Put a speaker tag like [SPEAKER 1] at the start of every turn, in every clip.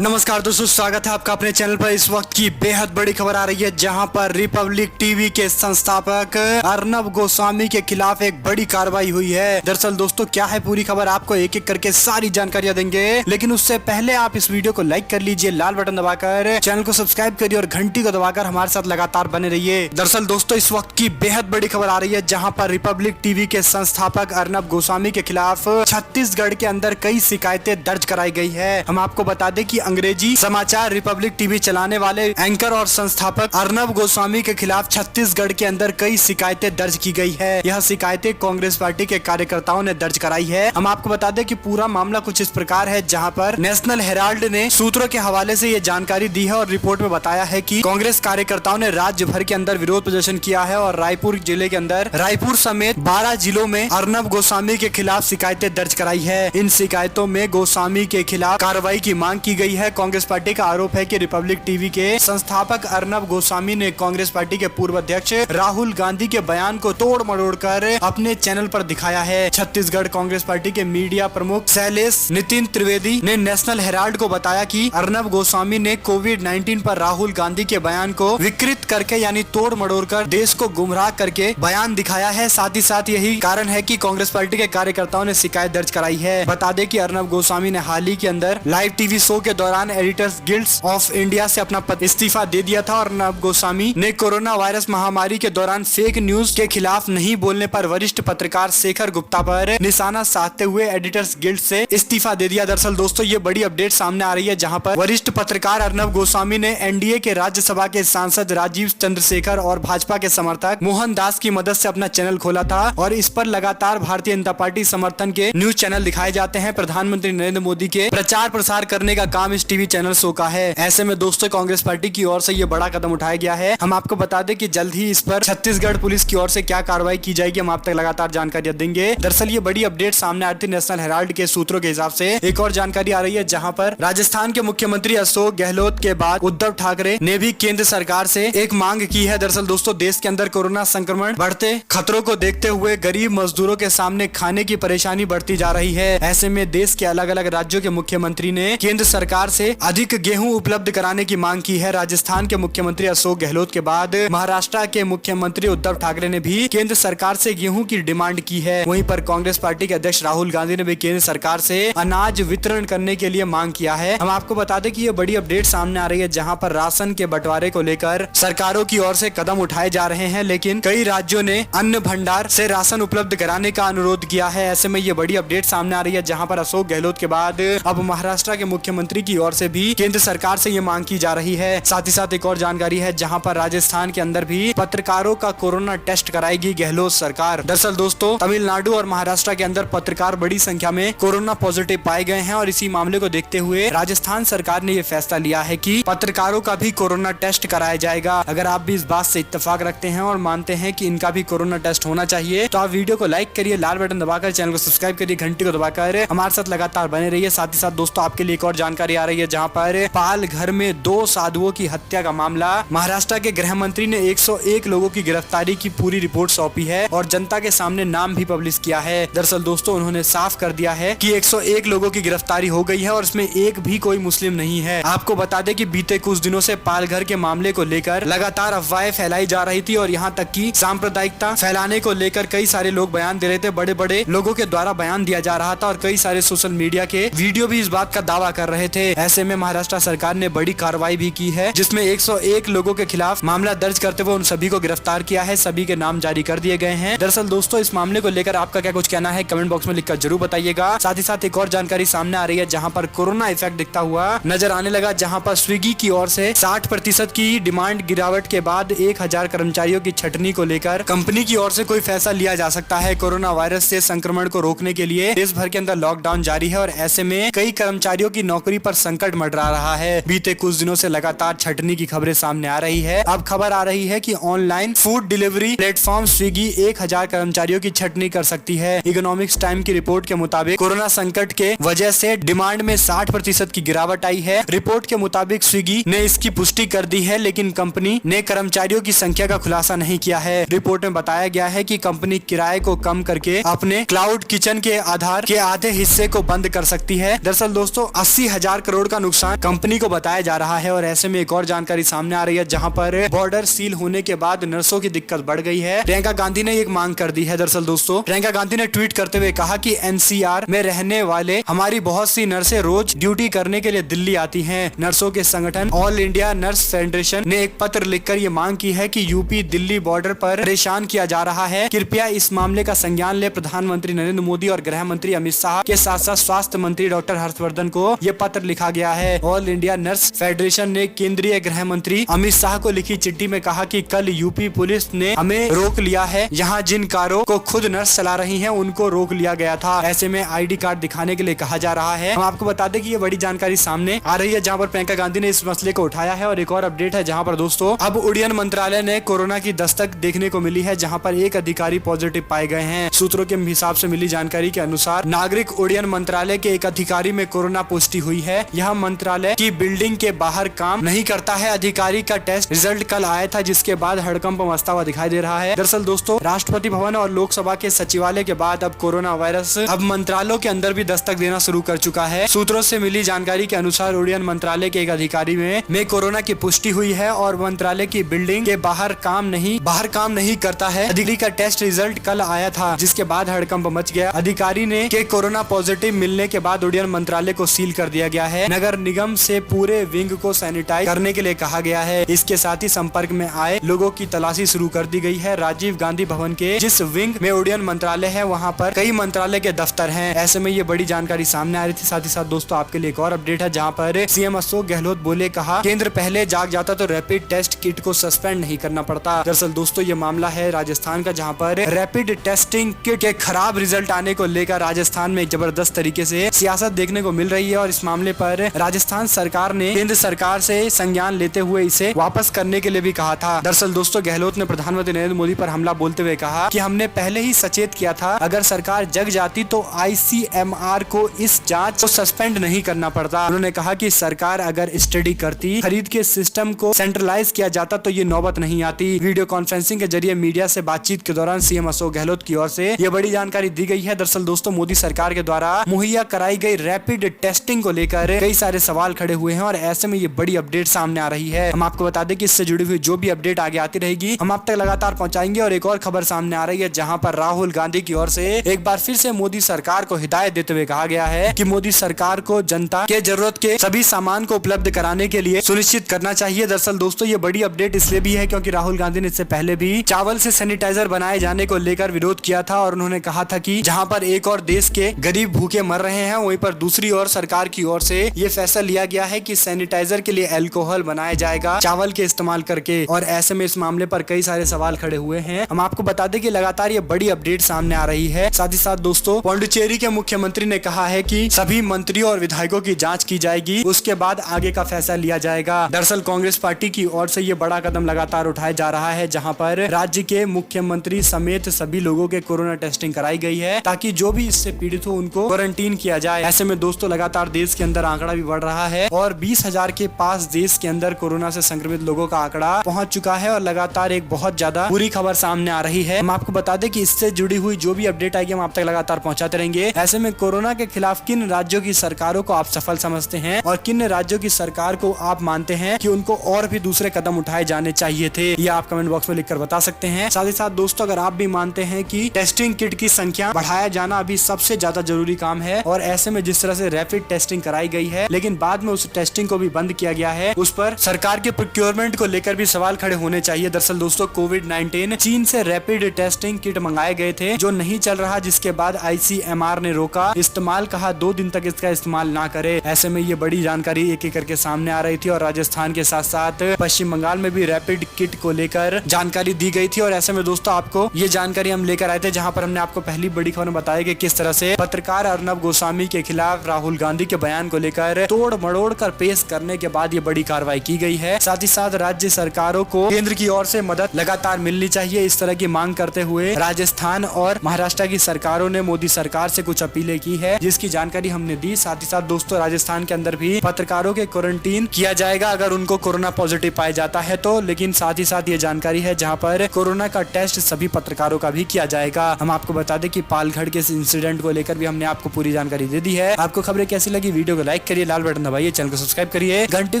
[SPEAKER 1] नमस्कार दोस्तों, स्वागत है आपका अपने चैनल पर। इस वक्त की बेहद बड़ी खबर आ रही है, जहां पर रिपब्लिक टीवी के संस्थापक अर्नब गोस्वामी के खिलाफ एक बड़ी कार्रवाई हुई है। दरअसल दोस्तों क्या है पूरी खबर, आपको एक एक करके सारी जानकारियां देंगे, लेकिन उससे पहले आप इस वीडियो को लाइक कर लीजिए, लाल बटन दबाकर चैनल को सब्सक्राइब करिए और घंटी को दबाकर हमारे साथ लगातार बने रहिए। दरअसल दोस्तों इस वक्त की बेहद बड़ी खबर आ रही है, जहाँ पर रिपब्लिक टीवी के संस्थापक अर्नब गोस्वामी के खिलाफ छत्तीसगढ़ के अंदर कई शिकायतें दर्ज कराई गई है। हम आपको बता दें कि अंग्रेजी समाचार रिपब्लिक टीवी चलाने वाले एंकर और संस्थापक अर्नब गोस्वामी के खिलाफ छत्तीसगढ़ के अंदर कई शिकायतें दर्ज की गई है। यह शिकायतें कांग्रेस पार्टी के कार्यकर्ताओं ने दर्ज कराई है। हम आपको बता दें कि पूरा मामला कुछ इस प्रकार है, जहां पर नेशनल हेराल्ड ने सूत्रों के हवाले से ये जानकारी दी है और रिपोर्ट में बताया है कि कांग्रेस कार्यकर्ताओं ने राज्य भर के अंदर विरोध प्रदर्शन किया है और रायपुर जिले के अंदर रायपुर समेत 12 जिलों में अर्नब गोस्वामी के खिलाफ शिकायतें दर्ज कराई है। इन शिकायतों में गोस्वामी के खिलाफ कार्रवाई की मांग की गई है। कांग्रेस पार्टी का आरोप है कि रिपब्लिक टीवी के संस्थापक अर्नब गोस्वामी ने कांग्रेस पार्टी के पूर्व अध्यक्ष राहुल गांधी के बयान को तोड़ मरोड़ कर अपने चैनल पर दिखाया है। छत्तीसगढ़ कांग्रेस पार्टी के मीडिया प्रमुख शैलेश नितिन त्रिवेदी ने नेशनल हेराल्ड को बताया कि अर्नब गोस्वामी ने कोविड-19 पर राहुल गांधी के बयान को विकृत करके यानी तोड़ मरोड़ कर देश को गुमराह करके बयान दिखाया है। साथ ही साथ यही कारण है कि कांग्रेस पार्टी के कार्यकर्ताओं ने शिकायत दर्ज कराई है। बता दें कि अर्नब गोस्वामी ने हाल ही के अंदर लाइव टीवी शो के दौरान एडिटर्स गिल्ड्स ऑफ इंडिया से अपना इस्तीफा दे दिया था और अर्नब गोस्वामी ने कोरोना वायरस महामारी के दौरान फेक न्यूज के खिलाफ नहीं बोलने पर वरिष्ठ पत्रकार शेखर गुप्ता पर निशाना साधते हुए एडिटर्स गिल्ड से इस्तीफा दे दिया। दरअसल दोस्तों ये बड़ी अपडेट सामने आ रही है, जहां पर वरिष्ठ पत्रकार अर्नब गोस्वामी ने एनडीए के राज्यसभा के सांसद राजीव चंद्रशेखर और भाजपा के समर्थक मोहन दास की मदद से अपना चैनल खोला था और इस पर लगातार भारतीय जनता पार्टी समर्थन के न्यूज चैनल दिखाए जाते हैं। प्रधानमंत्री नरेंद्र मोदी के प्रचार प्रसार करने का काम इस टीवी चैनल शो का है। ऐसे में दोस्तों कांग्रेस पार्टी की ओर से ये बड़ा कदम उठाया गया है। हम आपको बता दें कि जल्द ही इस पर छत्तीसगढ़ पुलिस की ओर से क्या कार्रवाई की जाएगी, हम आप तक लगातार जानकारियां देंगे। दरअसल ये बड़ी अपडेट सामने आ रही थी नेशनल हेराल्ड के सूत्रों के हिसाब से। एक और जानकारी आ रही है, जहां पर राजस्थान के मुख्यमंत्री अशोक गहलोत के बाद उद्धव ठाकरे ने भी केंद्र सरकार से एक मांग की है। दरअसल दोस्तों देश के अंदर कोरोना संक्रमण बढ़ते खतरों को देखते हुए गरीब मजदूरों के सामने खाने की परेशानी बढ़ती जा रही है। ऐसे में देश के अलग अलग राज्यों के मुख्यमंत्री ने केंद्र सरकार से अधिक गेहूं उपलब्ध कराने की मांग की है। राजस्थान के मुख्यमंत्री अशोक गहलोत के बाद महाराष्ट्र के मुख्यमंत्री उद्धव ठाकरे ने भी केंद्र सरकार से गेहूं की डिमांड की है। वहीं पर कांग्रेस पार्टी के अध्यक्ष राहुल गांधी ने भी केंद्र सरकार से अनाज वितरण करने के लिए मांग किया है। हम आपको बता दें कि ये बड़ी अपडेट सामने आ रही है, जहां पर राशन के बंटवारे को लेकर सरकारों की ओर से कदम उठाए जा रहे हैं, लेकिन कई राज्यों ने अन्न भंडार से राशन उपलब्ध कराने का अनुरोध किया है। ऐसे में ये बड़ी अपडेट सामने आ रही है, जहां पर अशोक गहलोत के बाद अब महाराष्ट्र के मुख्यमंत्री की ओर से भी केंद्र सरकार से ये मांग की जा रही है। साथ ही साथ एक और जानकारी है, जहां पर राजस्थान के अंदर भी पत्रकारों का कोरोना टेस्ट कराएगी गहलोत सरकार। दरअसल दोस्तों तमिलनाडु और महाराष्ट्र के अंदर पत्रकार बड़ी संख्या में कोरोना पॉजिटिव पाए गए हैं और इसी मामले को देखते हुए राजस्थान सरकार ने ये फैसला लिया है कि पत्रकारों का भी कोरोना टेस्ट कराया जाएगा। अगर आप भी इस बात से इत्तेफाक रखते हैं और मानते हैं कि इनका भी कोरोना टेस्ट होना चाहिए, तो आप वीडियो को लाइक करिए, लाल बटन दबाकर चैनल को सब्सक्राइब करिए, घंटी को दबाकर हमारे साथ लगातार बने रहिए। साथ ही साथ दोस्तों आपके लिए एक और जानकारी आ रही है, जहाँ पर पाल घर में 2 साधुओं की हत्या का मामला महाराष्ट्र के गृह मंत्री ने 101 लोगों की गिरफ्तारी की पूरी रिपोर्ट सौंपी है और जनता के सामने नाम भी पब्लिश किया है। दरअसल दोस्तों उन्होंने साफ कर दिया है कि 101 लोगों की गिरफ्तारी हो गई है और इसमें एक भी कोई मुस्लिम नहीं है। आपको बता दें कि बीते कुछ दिनों से पालघर के मामले को लेकर लगातार अफवाहें फैलाई जा रही थी और यहाँ तक कि सांप्रदायिकता फैलाने को लेकर कई सारे लोग बयान दे रहे थे, बड़े बड़े लोगों के द्वारा बयान दिया जा रहा था और कई सारे सोशल मीडिया के वीडियो भी इस बात का दावा कर रहे थे। ऐसे में महाराष्ट्र सरकार ने बड़ी कार्रवाई भी की है, जिसमें 101 लोगों के खिलाफ मामला दर्ज करते हुए उन सभी को गिरफ्तार किया है। सभी के नाम जारी कर दिए गए हैं। दरअसल दोस्तों इस मामले को लेकर आपका क्या कुछ कहना है, कमेंट बॉक्स में लिखकर जरूर बताइएगा। साथ ही साथ एक और जानकारी सामने आ रही है, जहां पर कोरोना इफेक्ट दिखता हुआ नजर आने लगा, जहां पर स्विगी की ओर से 60% की डिमांड गिरावट के बाद 1000 कर्मचारियों की छटनी को लेकर कंपनी की ओर से कोई फैसला लिया जा सकता है। कोरोना वायरस से संक्रमण को रोकने के लिए देश भर के अंदर लॉकडाउन जारी है और ऐसे में कई कर्मचारियों की नौकरी पर संकट मंडरा रहा है। बीते कुछ दिनों से लगातार छटनी की खबरें सामने आ रही है। अब खबर आ रही है कि online food delivery platform Swiggy 1000 कर्मचारियों की छटनी कर सकती है। इकोनॉमिक्स टाइम की रिपोर्ट के मुताबिक कोरोना संकट के वजह से डिमांड में 60% की गिरावट आई है। रिपोर्ट के मुताबिक स्विगी ने इसकी पुष्टि कर दी है, लेकिन कंपनी ने कर्मचारियों की संख्या का खुलासा नहीं किया है। रिपोर्ट में बताया गया है कि कंपनी किराए को कम करके अपने क्लाउड किचन के आधार के आधे हिस्से को बंद कर सकती है। दरअसल दोस्तों 80,000 करोड़ का नुकसान कंपनी को बताया जा रहा है। और ऐसे में एक और जानकारी सामने आ रही है जहां पर बॉर्डर सील होने के बाद नर्सों की दिक्कत बढ़ गई है। प्रियंका गांधी ने एक मांग कर दी है। दरअसल दोस्तों, प्रियंका गांधी ने ट्वीट करते हुए कहा कि एनसीआर में रहने वाले हमारी बहुत सी नर्सें रोज ड्यूटी करने के लिए दिल्ली आती हैं। नर्सों के संगठन ऑल इंडिया नर्स फेडरेशन ने एक पत्र लिखकर ये मांग की है कि यूपी दिल्ली बॉर्डर पर परेशान किया जा रहा है, कृपया इस मामले का संज्ञान ले। प्रधानमंत्री नरेंद्र मोदी और गृह मंत्री अमित शाह के साथ साथ स्वास्थ्य मंत्री डॉक्टर हर्षवर्धन को ये पत्र लिखा गया है। ऑल इंडिया नर्स फेडरेशन ने केंद्रीय गृह मंत्री अमित शाह को लिखी चिट्ठी में कहा कि कल यूपी पुलिस ने हमें रोक लिया है। यहाँ जिन कारों को खुद नर्स चला रही हैं उनको रोक लिया गया था। ऐसे में आईडी कार्ड दिखाने के लिए कहा जा रहा है। हम आपको बता दें कि ये बड़ी जानकारी सामने आ रही है जहाँ पर प्रियंका गांधी ने इस मसले को उठाया है। और एक और अपडेट है जहाँ पर दोस्तों अब उड्डयन मंत्रालय ने कोरोना की दस्तक देखने को मिली है, जहाँ पर एक अधिकारी पॉजिटिव पाए गए हैं। सूत्रों के हिसाब से मिली जानकारी के अनुसार नागरिक उड्डयन मंत्रालय के एक अधिकारी में कोरोना पुष्टि हुई है। यह मंत्रालय की बिल्डिंग के बाहर काम नहीं करता है। अधिकारी का टेस्ट रिजल्ट कल आया था, जिसके बाद हड़कंप मचता हुआ दिखाई दे रहा है। दरअसल दोस्तों, राष्ट्रपति भवन और लोकसभा के सचिवालय के बाद अब कोरोना वायरस अब मंत्रालयों के अंदर भी दस्तक देना शुरू कर चुका है। सूत्रों से मिली जानकारी के अनुसार उड्डयन मंत्रालय के एक अधिकारी में कोरोना की पुष्टि हुई है और मंत्रालय की बिल्डिंग के बाहर काम नहीं करता है। अधिकारी का टेस्ट रिजल्ट कल आया था, जिसके बाद हड़कंप मच गया। अधिकारी ने के कोरोना पॉजिटिव मिलने के बाद उड्डयन मंत्रालय को सील कर दिया गया है। नगर निगम से पूरे विंग को सैनिटाइज करने के लिए कहा गया है। इसके साथ ही संपर्क में आए लोगों की तलाशी शुरू कर दी गई है। राजीव गांधी भवन के जिस विंग में उड्डयन मंत्रालय है वहाँ पर कई मंत्रालय के दफ्तर हैं। ऐसे में ये बड़ी जानकारी सामने आ रही थी। साथ ही साथ दोस्तों, आपके लिए एक और अपडेट है जहाँ पर सीएम अशोक गहलोत बोले, कहा केंद्र पहले जाग जाता तो रैपिड टेस्ट किट को सस्पेंड नहीं करना पड़ता। दरअसल दोस्तों, ये मामला है राजस्थान का, जहाँ पर रैपिड टेस्टिंग किट के खराब रिजल्ट आने को लेकर राजस्थान में जबरदस्त तरीके से सियासत देखने को मिल रही है। और इस मामले पर राजस्थान सरकार ने केंद्र सरकार से संज्ञान लेते हुए इसे वापस करने के लिए भी कहा था। दरअसल दोस्तों, गहलोत ने प्रधानमंत्री नरेंद्र मोदी पर हमला बोलते हुए कहा कि हमने पहले ही सचेत किया था, अगर सरकार जग जाती तो आईसीएमआर को इस जांच को सस्पेंड नहीं करना पड़ता। उन्होंने कहा कि सरकार अगर स्टडी करती, खरीद के सिस्टम को सेंट्रलाइज किया जाता तो ये नौबत नहीं आती। वीडियो कॉन्फ्रेंसिंग के जरिए मीडिया से बातचीत के दौरान सीएम अशोक गहलोत की ओर से ये बड़ी जानकारी दी गई है। दरअसल दोस्तों, मोदी सरकार के द्वारा मुहैया कराई गई रैपिड टेस्टिंग को लेकर कई सारे सवाल खड़े हुए हैं और ऐसे में ये बड़ी अपडेट सामने आ रही है। हम आपको बता दें कि इससे जुड़ी हुई जो भी अपडेट आगे आती रहेगी हम आप तक लगातार पहुंचाएंगे। और एक और खबर सामने आ रही है जहां पर राहुल गांधी की ओर से एक बार फिर से मोदी सरकार को हिदायत देते हुए कहा गया है कि मोदी सरकार को जनता के जरूरत के सभी सामान को उपलब्ध कराने के लिए सुनिश्चित करना चाहिए। दरअसल दोस्तों, ये बड़ी अपडेट इसलिए भी है क्योंकि राहुल गांधी ने इससे पहले भी चावल से सैनिटाइजर बनाए जाने को लेकर विरोध किया था और उन्होंने कहा था कि जहां पर एक और देश के गरीब भूखे मर रहे हैं, वहीं पर दूसरी ओर सरकार की ओर से ये फैसला लिया गया है कि सैनिटाइजर के लिए अल्कोहल बनाया जाएगा चावल के इस्तेमाल करके। और ऐसे में इस मामले पर कई सारे सवाल खड़े हुए हैं। हम आपको बता दें कि लगातार ये बड़ी अपडेट सामने आ रही है। साथ ही साथ दोस्तों, पौंडुचेरी के मुख्यमंत्री ने कहा है कि सभी मंत्रियों और विधायकों की जांच की जाएगी, उसके बाद आगे का फैसला लिया जाएगा। दरअसल कांग्रेस पार्टी की ओर से ये बड़ा कदम लगातार उठाया जा रहा है, जहां पर राज्य के मुख्यमंत्री समेत सभी लोगों के कोरोना टेस्टिंग कराई गई है ताकि जो भी इससे पीड़ित हो उनको क्वारंटीन किया जाए। ऐसे में दोस्तों, लगातार देश के अंदर आंकड़ा भी बढ़ रहा है और 20,000 के पास देश के अंदर कोरोना से संक्रमित लोगों का आंकड़ा पहुंच चुका है और लगातार एक बहुत ज्यादा बुरी खबर सामने आ रही है। हम आपको बता दें कि इससे जुड़ी हुई जो भी अपडेट आएगी हम आप तक लगातार पहुंचाते रहेंगे। ऐसे में कोरोना के खिलाफ किन राज्यों की सरकारों को आप सफल समझते हैं और किन राज्यों की सरकार को आप मानते हैं कि उनको और भी दूसरे कदम उठाए जाने चाहिए थे, ये आप कमेंट बॉक्स में लिखकर बता सकते हैं। साथ ही साथ दोस्तों, अगर आप भी मानते हैं कि टेस्टिंग किट की संख्या बढ़ाया जाना अभी सबसे ज्यादा जरूरी काम है और ऐसे में जिस तरह से रैपिड टेस्टिंग कराई गई है लेकिन बाद में उस टेस्टिंग को भी बंद किया गया है, उस पर सरकार के प्रोक्योरमेंट को लेकर भी सवाल खड़े होने चाहिए। दरअसल दोस्तों, कोविड-19 चीन से रैपिड टेस्टिंग किट मंगाए गए थे जो नहीं चल रहा, जिसके बाद आईसीएमआर ने रोका इस्तेमाल, कहा 2 दिन तक इसका इस्तेमाल ना करे। ऐसे में ये बड़ी जानकारी एक एक करके सामने आ रही थी और राजस्थान के साथ साथ पश्चिम बंगाल में भी रैपिड किट को लेकर जानकारी दी गई थी। और ऐसे में दोस्तों, आपको ये जानकारी हम लेकर आए थे जहां पर हमने आपको पहली बड़ी खबर बताया कि किस तरह से पत्रकार अर्नब गोस्वामी के खिलाफ राहुल गांधी के बयान को लेकर तोड़ मड़ोड़ कर पेश करने के बाद ये बड़ी कार्रवाई की गई है। साथ ही साथ राज्य सरकारों को केंद्र की ओर से मदद लगातार मिलनी चाहिए, इस तरह की मांग करते हुए राजस्थान और महाराष्ट्र की सरकारों ने मोदी सरकार से कुछ अपीलें की है, जिसकी जानकारी हमने दी। साथ ही साथ दोस्तों, राजस्थान के अंदर भी पत्रकारों के क्वारंटीन किया जाएगा अगर उनको कोरोना पॉजिटिव पाया जाता है तो। लेकिन साथ ही साथ ये जानकारी है जहां पर कोरोना का टेस्ट सभी पत्रकारों का भी किया जाएगा। हम आपको बता दें कि पालघर के इंसिडेंट को लेकर भी हमने आपको पूरी जानकारी दे दी है। आपको खबरें कैसी लगी, वीडियो को लाइक लाइक करिए, लाल बटन दबाइए, चैनल को सब्सक्राइब करिए, घंटी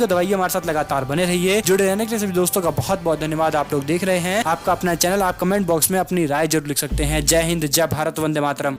[SPEAKER 1] को दबाइए, हमारे साथ लगातार बने रहिए। जुड़े रहने के लिए सभी दोस्तों का बहुत बहुत धन्यवाद। आप लोग देख रहे हैं आपका अपना चैनल। आप कमेंट बॉक्स में अपनी राय जरूर लिख सकते हैं। जय हिंद, जय भारत, वंदे मातरम।